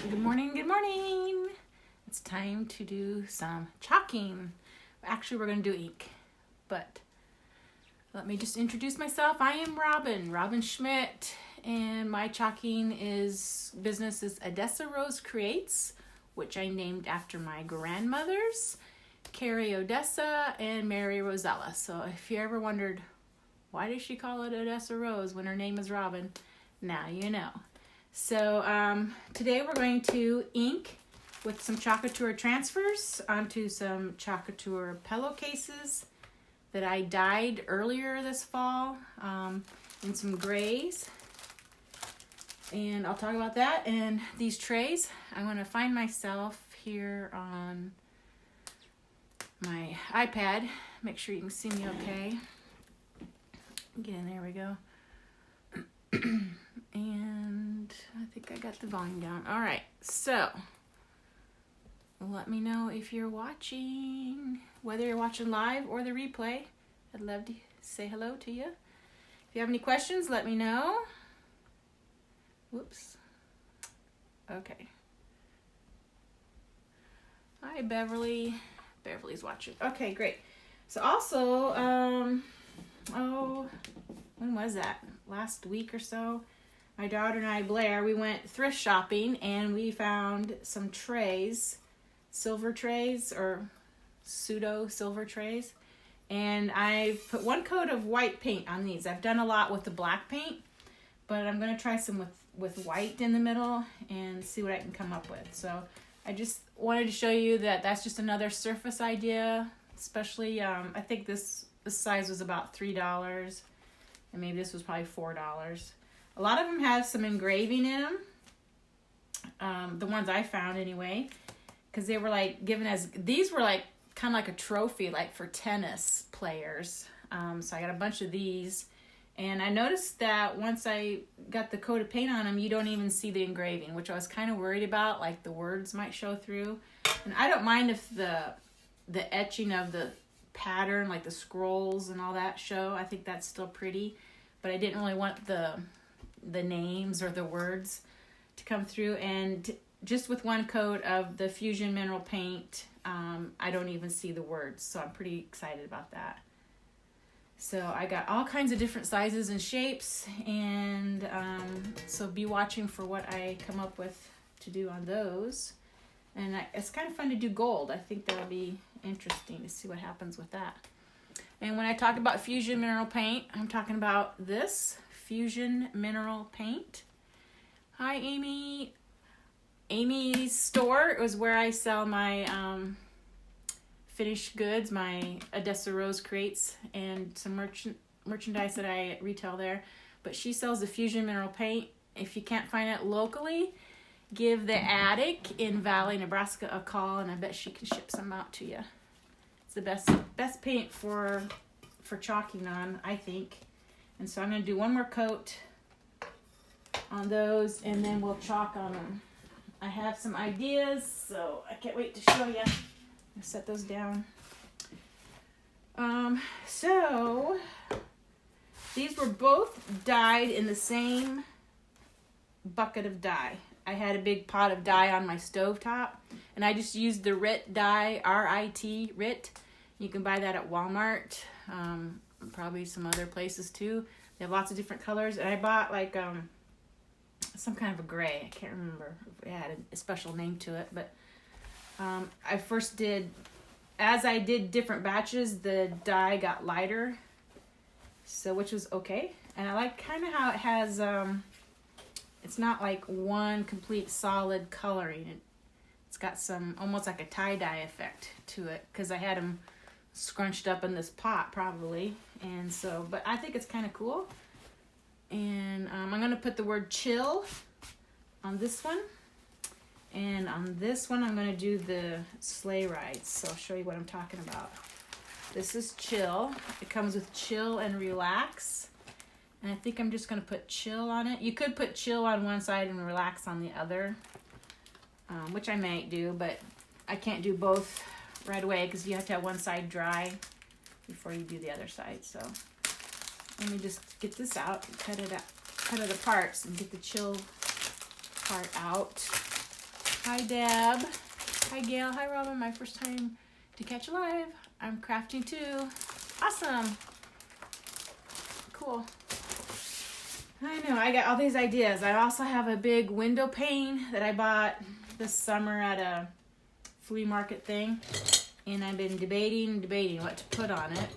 Good morning, good morning. It's time to do some chalking. Actually, we're going to do ink, but let me just introduce myself. I am Robin Schmidt, and my chalking business is Odessa Rose Creates, which I named after my grandmothers, Carrie Odessa and Mary Rosella. So if you ever wondered, why does she call it Odessa Rose when her name is Robin? Now you know. So today we're going to ink with some Couture transfers onto some Couture pillowcases that I dyed earlier this fall in some grays. And I'll talk about that. And these trays, I'm going to find myself here on my iPad. Make sure you can see me okay. Again, there we go. And I think I got the volume down. All right, so let me know if you're watching, whether you're watching live or the replay. I'd love to say hello to you. If you have any questions, let me know. Whoops. Okay. Hi, Beverly. Beverly's watching. Okay, great. So also, when was that? Last week or so, my daughter and I, Blair, we went thrift shopping and we found some trays, silver trays or pseudo silver trays. And I put one coat of white paint on these. I've done a lot with the black paint, but I'm going to try some with white in the middle and see what I can come up with. So I just wanted to show you that that's just another surface idea, especially I think this size was about $3. And maybe this was probably $4. A lot of them have some engraving in them. The ones I found anyway. Because they were like given as, these were like kind of like a trophy, like for tennis players. So I got a bunch of these. And I noticed that once I got the coat of paint on them, you don't even see the engraving, which I was kind of worried about. Like the words might show through. And I don't mind if the etching of the pattern, like the scrolls and all that show. I think that's still pretty, but I didn't really want the names or the words to come through. And just with one coat of the Fusion Mineral Paint, I don't even see the words, so I'm pretty excited about that. So I got all kinds of different sizes and shapes, and so be watching for what I come up with to do on those. And it's kind of fun to do gold. I think that'll be interesting to see what happens with that. And when I talk about Fusion Mineral Paint, I'm talking about this Fusion Mineral Paint. Hi, Amy. Amy's store is where I sell my finished goods, my Odessa Rose Creates, and some merchandise that I retail there. But she sells the Fusion Mineral Paint. If you can't find it locally, give the Attic in Valley, Nebraska a call, and I bet she can ship some out to you. It's the best paint for chalking on, I think. And so I'm going to do one more coat on those, and then we'll chalk on them. I have some ideas, so I can't wait to show you. I'll set those down. So these were both dyed in the same bucket of dye. I had a big pot of dye on my stovetop, and I just used the RIT dye, R-I-T, RIT. You can buy that at Walmart, probably some other places too. They have lots of different colors, and I bought like some kind of a gray. I can't remember if it had a special name to it, but I first did, as I did different batches, the dye got lighter, so which was okay. And I like kind of how it has, it's not like one complete solid coloring. It's got some, almost like a tie-dye effect to it, because I had them scrunched up in this pot probably. And so, but I think it's kind of cool. And I'm going to put the word chill on this one. And on this one, I'm going to do the sleigh rides. So I'll show you what I'm talking about. This is chill. It comes with chill and relax. And I think I'm just going to put chill on it. You could put chill on one side and relax on the other, which I might do, but I can't do both right away because you have to have one side dry before you do the other side. So let me just get this out and cut it apart and get the chill part out. Hi, Deb. Hi, Gail. Hi, Robin. My first time to catch live. I'm crafting too. Awesome. Cool. I know. I got all these ideas. I also have a big window pane that I bought this summer at a flea market thing. And I've been debating what to put on it.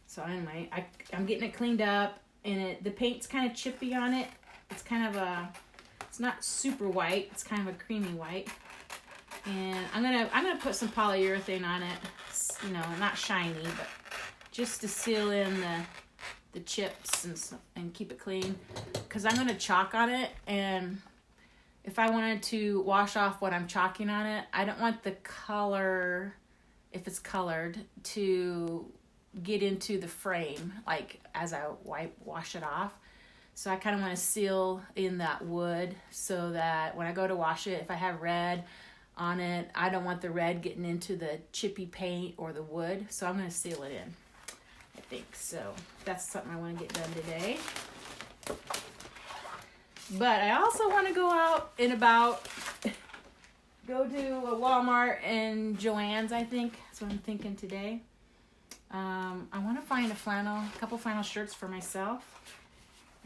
So anyway, I'm getting it cleaned up. And the paint's kind of chippy on it. It's kind of it's not super white. It's kind of a creamy white. And I'm gonna put some polyurethane on it. You know, not shiny, but just to seal in the chips and keep it clean. Because I'm gonna chalk on it, and if I wanted to wash off what I'm chalking on it, I don't want the color, if it's colored, to get into the frame like as I wash it off. So I kind of want to seal in that wood so that when I go to wash it, if I have red on it, I don't want the red getting into the chippy paint or the wood. So I'm going to seal it in, I think. So that's something I want to get done today. But I also want to go out and about, go to a Walmart and Joann's, I think. That's what I'm thinking today. I want to find a couple flannel shirts for myself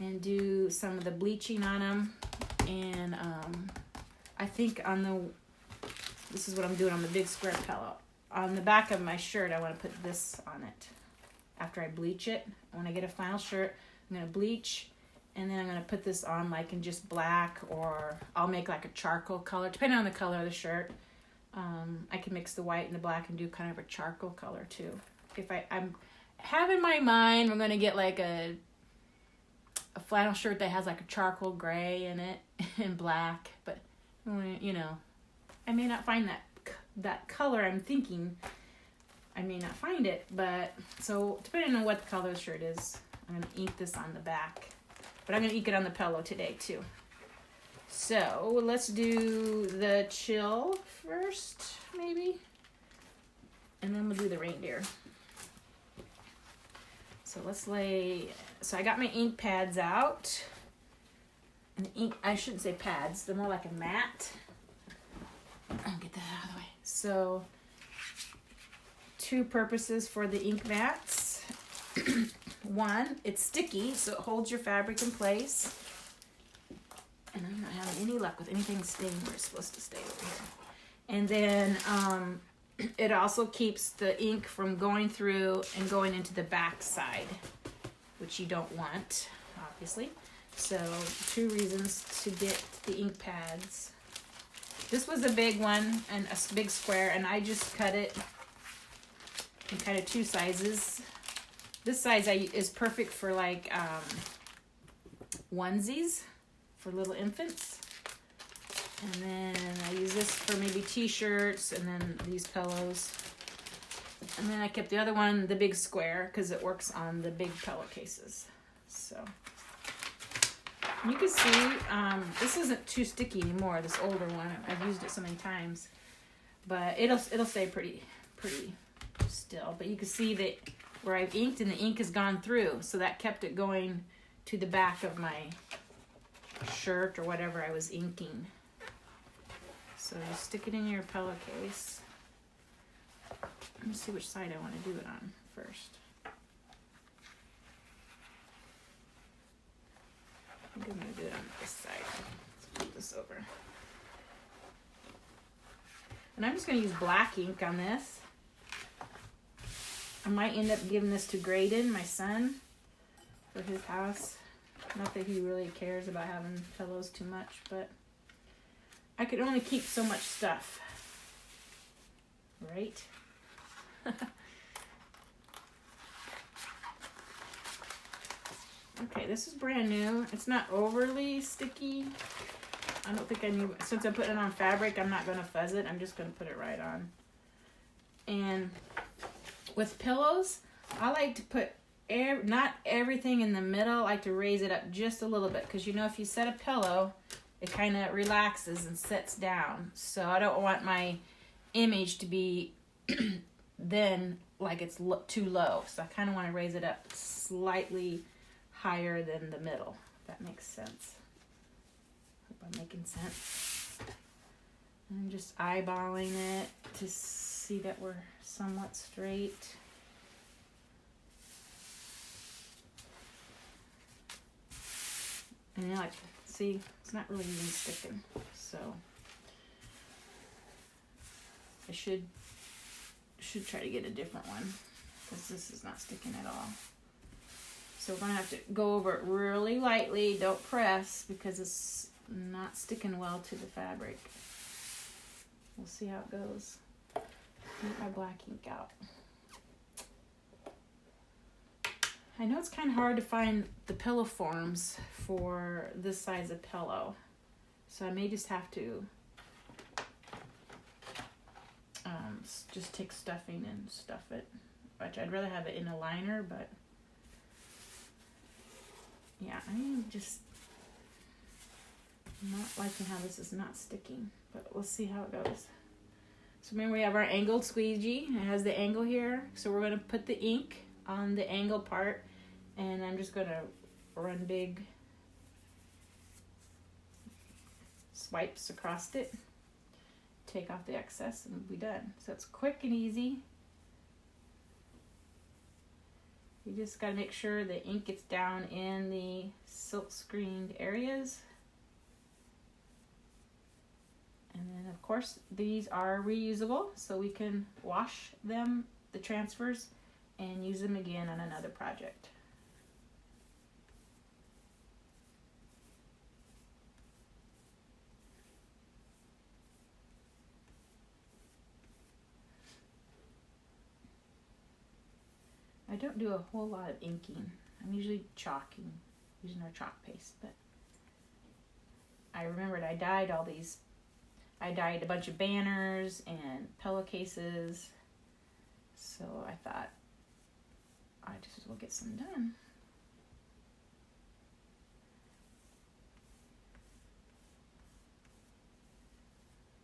and do some of the bleaching on them. And I think this is what I'm doing on the big square pillow. On the back of my shirt, I want to put this on it after I bleach it. When I get a flannel shirt, I'm going to bleach, and then I'm going to put this on like in just black, or I'll make like a charcoal color, depending on the color of the shirt. I can mix the white and the black and do kind of a charcoal color too. If I'm have in my mind, we're going to get like a flannel shirt that has like a charcoal gray in it and black, but you know, I may not find that color I'm thinking. I may not find it, but so depending on what the color of the shirt is, I'm going to ink this on the back, but I'm going to ink it on the pillow today too. So let's do the chill first, maybe, and then we'll do the reindeer. So so I got my ink pads out. And the ink, I shouldn't say pads, they're more like a mat. I'll get that out of the way. So, two purposes for the ink mats. One, it's sticky, so it holds your fabric in place. And I'm not having any luck with anything staying where it's supposed to stay over here. And then, it also keeps the ink from going through and going into the back side, which you don't want, obviously. So 2 reasons to get the ink pads. This was a big one and a big square, and I just cut it in kind of 2 sizes. This size is perfect for like onesies for little infants. And then I use this for maybe t-shirts, and then these pillows. And then I kept the other one, the big square, because it works on the big pillowcases. So you can see this isn't too sticky anymore, this older one. I've used it so many times. But it'll stay pretty still. But you can see that where I've inked and the ink has gone through. So that kept it going to the back of my shirt or whatever I was inking. So you stick it in your pillowcase. Let me see which side I want to do it on first. I think I'm going to do it on this side. Let's flip this over. And I'm just going to use black ink on this. I might end up giving this to Graydon, my son, for his house. Not that he really cares about having pillows too much, but I could only keep so much stuff, right? Okay, this is brand new. It's not overly sticky. I don't think I need, since I'm putting it on fabric, I'm not going to fuzz it. I'm just going to put it right on. And with pillows, I like to put not everything in the middle. I like to raise it up just a little bit, because you know, if you set a pillow, it kind of relaxes and sets down. So I don't want my image to be then like it's too low. So I kind of want to raise it up slightly higher than the middle, if that makes sense. Hope I'm making sense. I'm just eyeballing it to see that we're somewhat straight. And like, see, it's not really even sticking. So I should try to get a different one because this is not sticking at all. So we're gonna have to go over it really lightly. Don't press because it's not sticking well to the fabric. We'll see how it goes. Get my black ink out. I know it's kind of hard to find the pillow forms for this size of pillow, so I may just have to just take stuffing and stuff it. Which I'd rather have it in a liner, but yeah, I'm just not liking how this is not sticking, but we'll see how it goes. So remember we have our angled squeegee. It has the angle here, so we're going to put the ink on the angle part, and I'm just going to run big swipes across it, take off the excess, and we'll be done. So it's quick and easy. You just got to make sure the ink gets down in the silk screened areas. And then of course these are reusable, so we can wash them, the transfers, and use them again on another project. I don't do a whole lot of inking. I'm usually chalking, using our chalk paste, but I remembered I dyed all these. I dyed a bunch of banners and pillowcases, so I thought I just will get some done.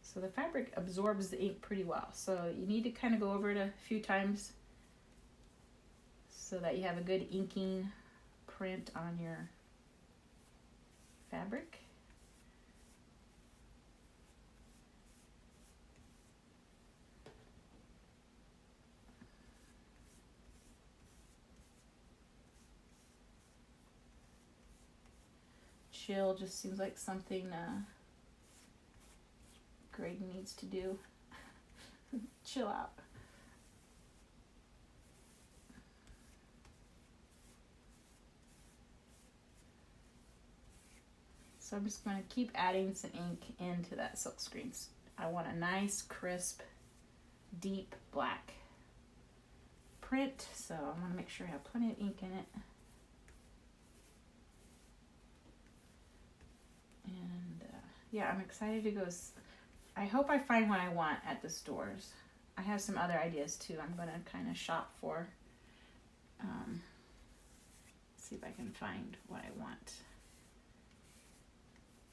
So the fabric absorbs the ink pretty well, so you need to kind of go over it a few times so that you have a good inking print on your fabric. Chill just seems like something Greg needs to do. Chill out. So I'm just going to keep adding some ink into that silk screen. I want a nice, crisp, deep black print, so I want to make sure I have plenty of ink in it. And yeah, I'm excited to go. I hope I find what I want at the stores. I have some other ideas too. I'm going to kind of shop for. See if I can find what I want.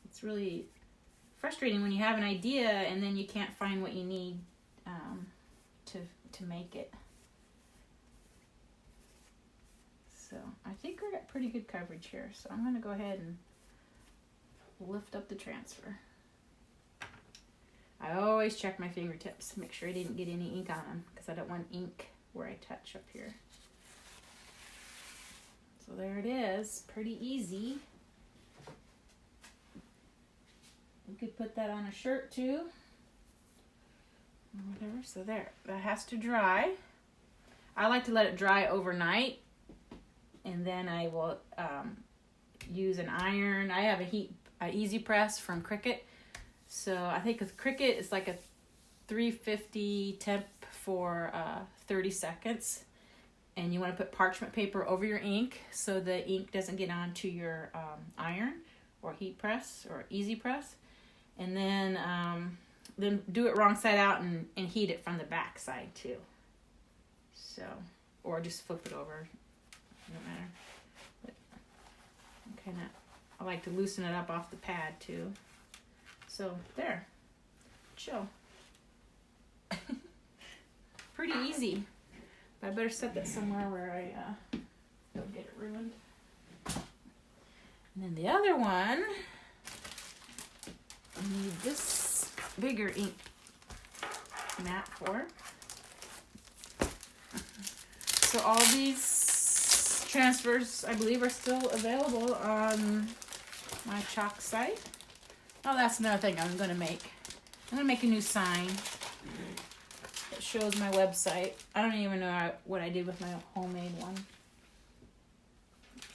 It's really frustrating when you have an idea and then you can't find what you need to make it. So I think we're got pretty good coverage here. So I'm going to go ahead and lift up the transfer. I always check my fingertips, make sure I didn't get any ink on them because I don't want ink where I touch up here. So there it is, pretty easy. You could put that on a shirt too, or whatever. So there, that has to dry. I like to let it dry overnight, and then I will use an iron. I have a easy press from Cricut. So I think with Cricut, it's like a 350 temp for 30 seconds. And you want to put parchment paper over your ink so the ink doesn't get onto your iron or heat press or easy press. And then do it wrong side out and heat it from the back side too. So, or just flip it over, no matter. But I like to loosen it up off the pad too. So there, chill. Pretty easy. But I better set that somewhere where I don't get it ruined. And then the other one, I need this bigger ink mat for. So all these transfers, I believe, are still available on my chalk site. Oh, that's another thing I'm gonna make. I'm gonna make a new sign that shows my website. I don't even know what I did with my homemade one.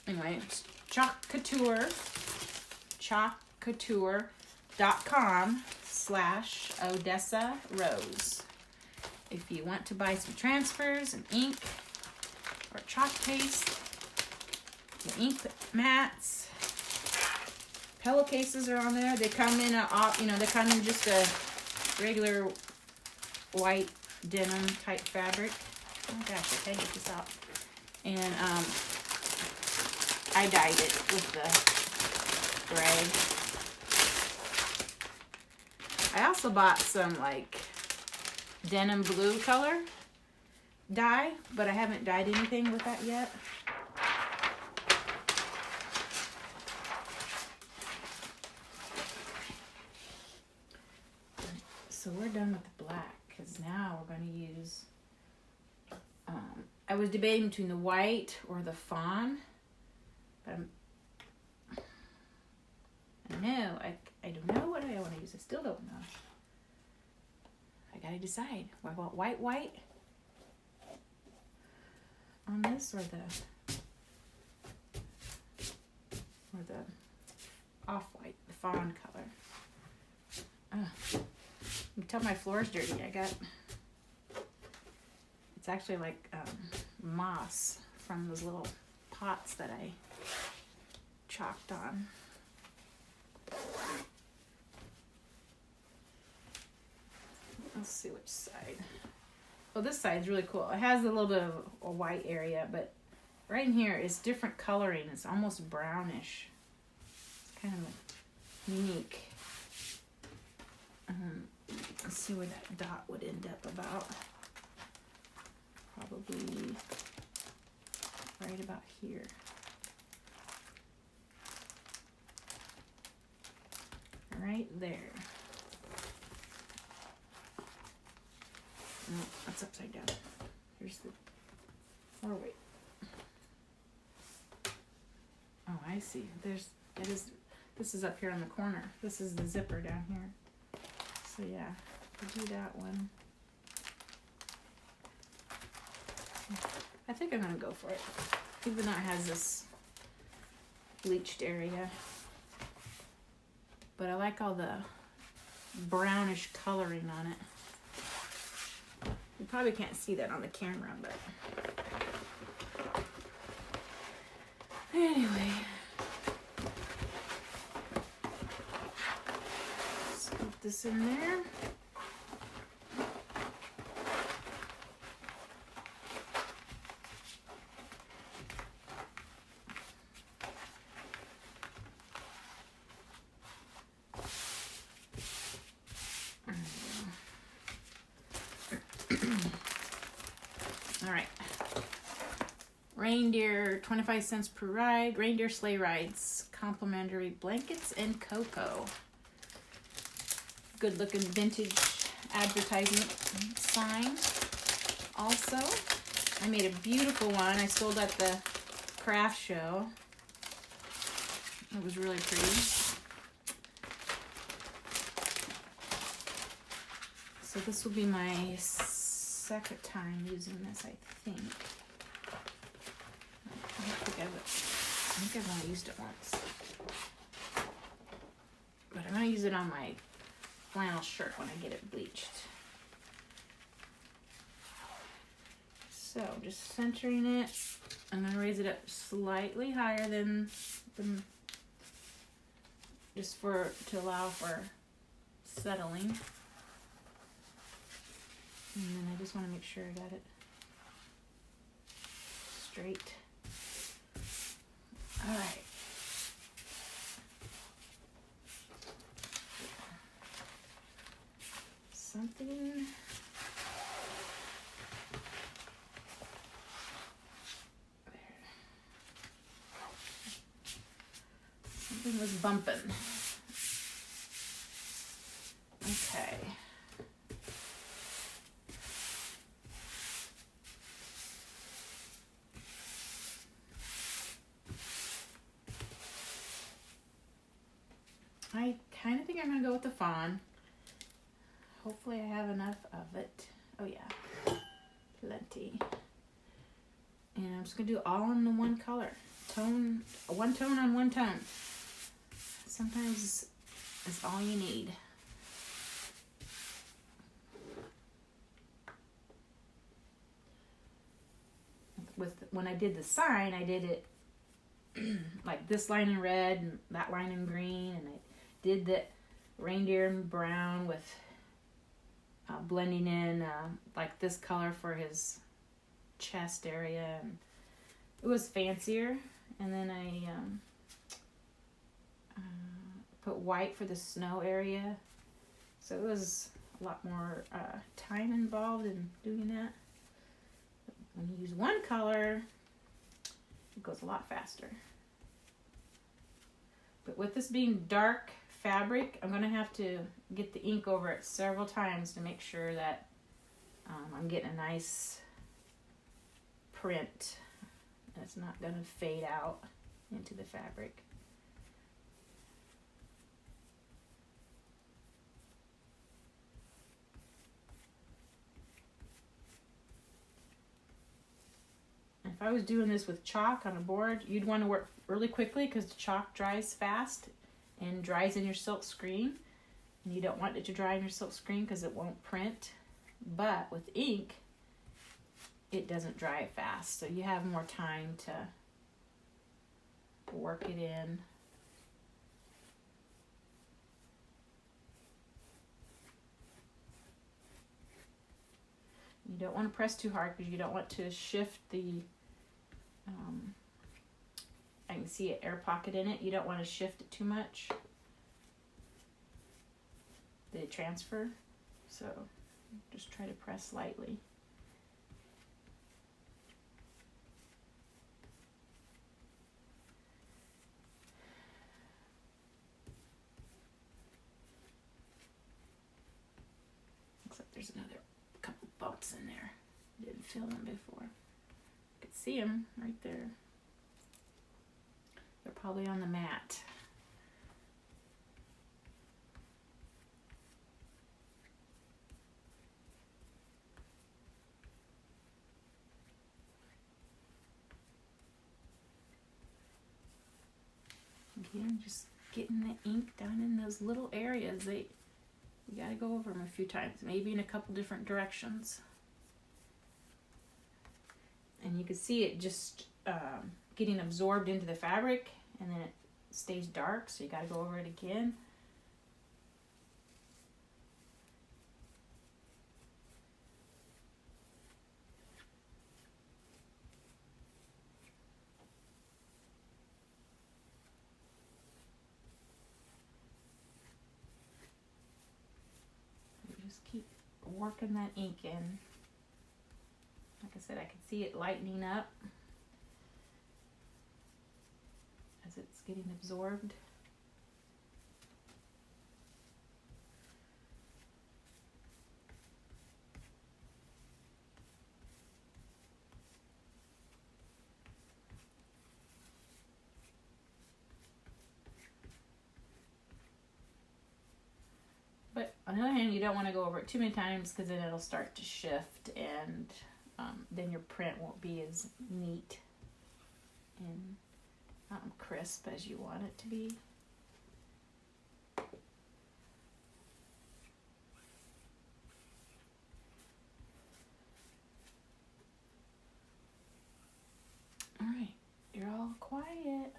Anyway, it's Couture, chalkcouture.com/Odessa Rose. If you want to buy some transfers and ink or chalk paste, the ink mats, pillowcases are on there. They come in they come in just a regular white denim type fabric. Oh gosh, I can't get this out. And I dyed it with the gray. I also bought some like denim blue color dye, but I haven't dyed anything with that yet. So we're done with the black, because now we're going to use, I was debating between the white or the fawn, but I don't know what I want to use. I still don't know. I got to decide. I want white on this, or the off-white, the fawn color. You can tell my floor's dirty. It's actually like moss from those little pots that I chalked on. Let's see which side. Well, this side's really cool. It has a little bit of a white area, but right in here is different coloring. It's almost brownish. It's kind of unique. Let's see where that dot would end up about. Probably right about here. Right there. No, that's upside down. Here's the, or wait. Oh, I see. This is up here on the corner. This is the zipper down here. So yeah, we'll do that one. I think I'm gonna go for it. Even though it has this bleached area. But I like all the brownish coloring on it. You probably can't see that on the camera, but anyway. Let's put this in there. All right. Reindeer, 25 cents per ride. Reindeer sleigh rides, complimentary blankets and cocoa. Good looking vintage advertisement sign. Also, I made a beautiful one. I sold at the craft show. It was really pretty. So this will be my second time using this, I think. I think I've only used it once. But I'm going to use it on my flannel shirt when I get it bleached. So just centering it. I'm going to raise it up slightly higher than just to allow for settling. And then I just want to make sure I got it straight. All right. Something. There. Something was bumping. Okay. I kind of think I'm going to go with the fawn. Hopefully I have enough of it. Oh yeah, plenty. And I'm just going to do all in the one color. One tone on one tone. Sometimes it's all you need. When I did the sign, I did it like this line in red and that line in green, and I did the reindeer in brown with blending in like this color for his chest area, and it was fancier. And then I put white for the snow area, so it was a lot more time involved in doing that. When you use one color, it goes a lot faster. But with this being dark fabric, I'm going to have to get the ink over it several times to make sure that I'm getting a nice print and it's not going to fade out into the fabric. If I was doing this with chalk on a board, you'd want to work really quickly because the chalk dries fast and dries in your silk screen. And you don't want it to dry in your silk screen because it won't print. But with ink, it doesn't dry fast. So you have more time to work it in. You don't want to press too hard because you don't want to shift the I can see an air pocket in it. You don't want to shift it too much, the transfer. So just try to press lightly. Looks like there's another couple bumps in there. Didn't feel them before. You can see them right there. They're probably on the mat. Again, just getting the ink down in those little areas. You got to go over them a few times, maybe in a couple different directions. And you can see it just getting absorbed into the fabric, and then it stays dark, so you got to go over it again. Just keep working that ink in. Like I said, I can see it lightening up as it's getting absorbed. But on the other hand, you don't want to go over it too many times because then it'll start to shift, and then your print won't be as neat and crisp as you want it to be. All right, you're all quiet.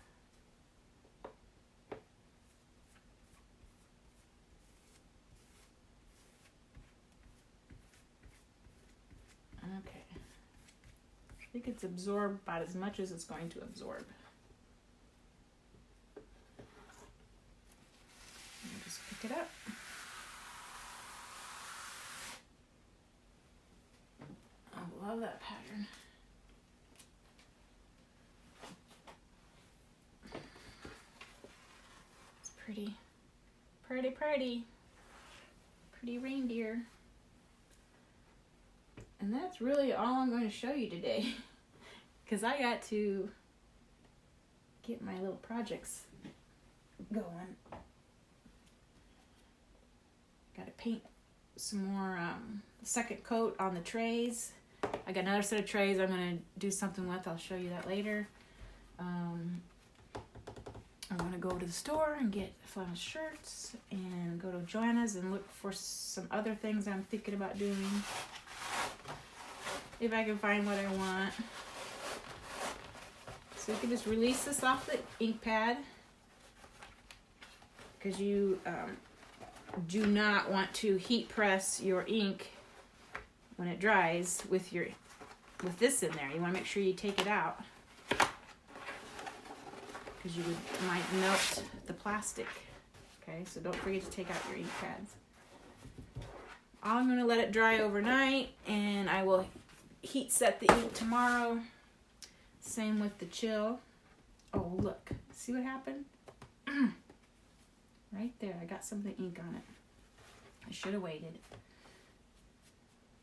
Okay. I think it's absorbed about as much as it's going to absorb. And just pick it up. I love that pattern. It's pretty, pretty, pretty. pretty reindeer. And that's really all I'm going to show you today. Because I got to get my little projects going. Got to paint some more second coat on the trays. I got another set of trays I'm going to do something with. I'll show you that later. I'm going to go to the store and get flannel shirts and go to Joanna's and look for some other things I'm thinking about doing. If I can find what I want. So you can just release this off the ink pad, because you do not want to heat press your ink when it dries with this in there. You want to make sure you take it out, because you might melt the plastic. Okay, so don't forget to take out your ink pads. I'm going to let it dry overnight, and I will heat set the ink tomorrow. Same with the chill. Oh, look. See what happened? Right there. I got some of the ink on it. I should have waited.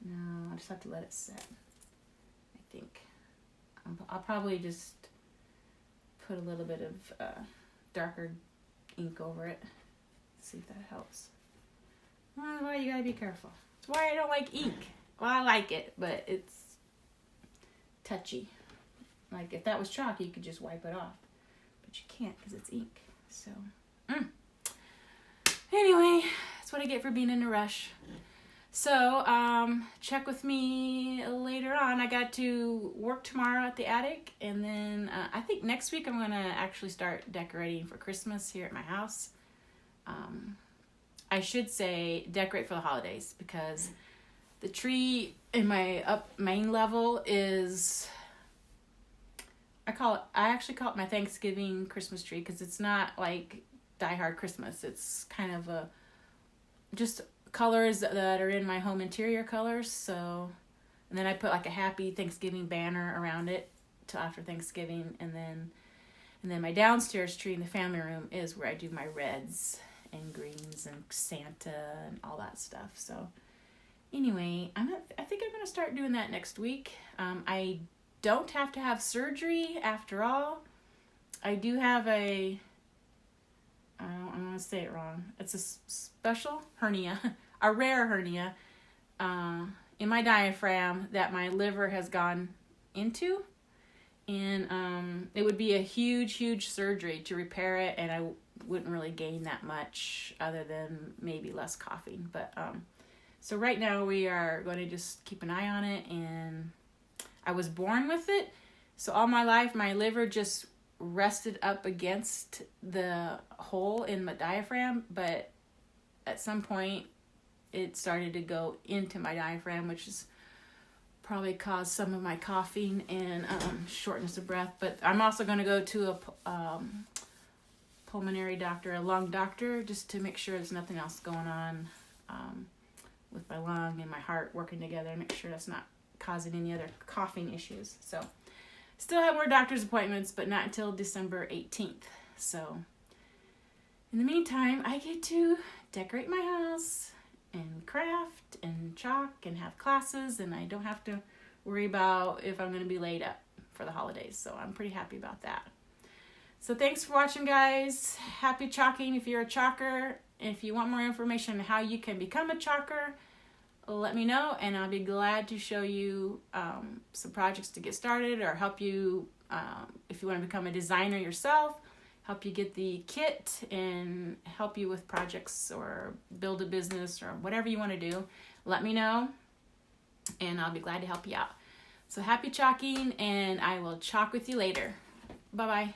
No, I just have to let it set, I think. I'll probably just put a little bit of darker ink over it. See if that helps. Well, you gotta be careful. That's why I don't like ink. Well, I like it, but it's touchy. Like if that was chalk, you could just wipe it off, but you can't because it's ink. So anyway, that's what I get for being in a rush. So check with me later on. I got to work tomorrow at the attic, and then I think next week I'm gonna actually start decorating for Christmas here at my house. I should say decorate for the holidays, because the tree in my main level is, I actually call it my Thanksgiving Christmas tree, because it's not like Die Hard Christmas. It's kind of just colors that are in my home interior colors. So, and then I put like a happy Thanksgiving banner around it till after Thanksgiving, and then my downstairs tree in the family room is where I do my reds and greens and Santa and all that stuff. So anyway, I think I'm gonna start doing that next week. I don't have to have surgery after all. I do have I'm gonna say it wrong. It's a special hernia, a rare hernia in my diaphragm that my liver has gone into, and it would be a huge surgery to repair it, and I wouldn't really gain that much other than maybe less coughing. But so right now we are going to just keep an eye on it, and I was born with it, so all my life my liver just rested up against the hole in my diaphragm, but at some point it started to go into my diaphragm, which is probably caused some of my coughing and shortness of breath. But I'm also going to go to a pulmonary doctor, a lung doctor, just to make sure there's nothing else going on with my lung and my heart working together, make sure that's not causing any other coughing issues. So still have more doctor's appointments, but not until December 18th. So in the meantime, I get to decorate my house and craft and chalk and have classes, and I don't have to worry about if I'm going to be laid up for the holidays. So I'm pretty happy about that. So thanks for watching, guys. Happy chalking if you're a chalker. If you want more information on how you can become a chalker, let me know, and I'll be glad to show you some projects to get started, or help you if you want to become a designer yourself, help you get the kit and help you with projects or build a business or whatever you want to do. Let me know, and I'll be glad to help you out. So happy chalking, and I will chalk with you later. Bye-bye.